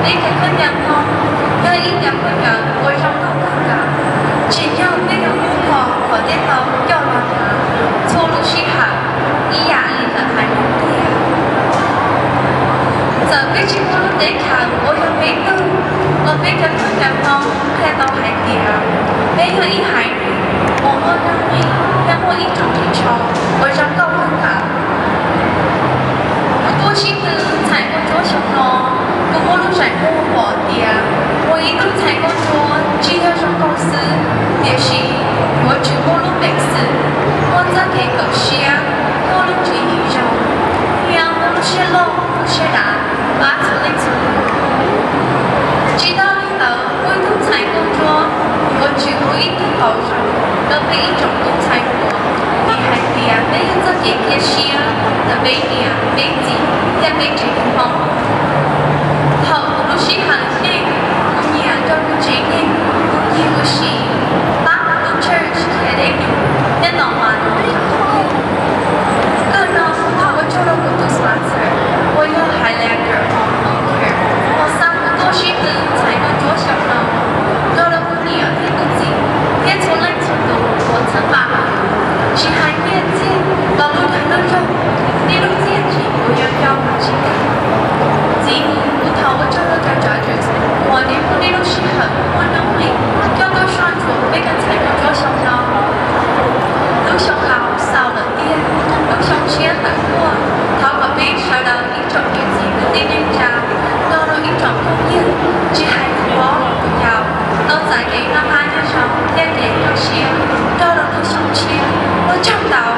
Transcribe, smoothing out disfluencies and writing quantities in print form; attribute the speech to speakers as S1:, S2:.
S1: 你看看阳光，那一两个人我上到那个，只要那个木头和电脑掉了它，错路去好，一压力的还不对啊。giờ biết chỉ có để khẳng ôi là biết tư ở biết cái phương cảm mong khe tàu hải kìa biết là ý hải một ngôi năm nhỉ là một ý trong thị trò ôi trong câu phương cảm tôi chỉ từ chạy con chúa trong nó cũng có lúc chạy mua bỏ tìa ôi ý từ chạy con chúa chỉ theo trong công sư địa sĩ ôi chỉ có lúc bệnh sự ôi ra kể cỡ xia có lúc chỉ ý trong nhưng có lúc xe lâu xe đá把手拎出，直到领导会同采工作，我只会一度保守，都被一种独裁国，你还得呀，没有这点点事啊，的被你啊，被自也被这个梦，后不是行情，你啊都不知情，你不是，把不 church 开的路，那老妈呢？个人他我做了不多 sponsor。我有 Highlander home care， 我3个多月的才能做小了，做了5年也不急，也从来从头我曾把，是还面见，老路台的肉，你路见去我要标不起的，今我讨我做了个 judges， 我的不你路是很我能力，叫做双手被个才能做小了，路小好少了点，路小些很多。เขากับพี่ชาวดาวอีกจบอยู่จีนที่นินจาโดนอีกจบทุกอย่างที่ให้หัวกุยาวเรา在给那班的时候，天天有些，到了都想切，我找到。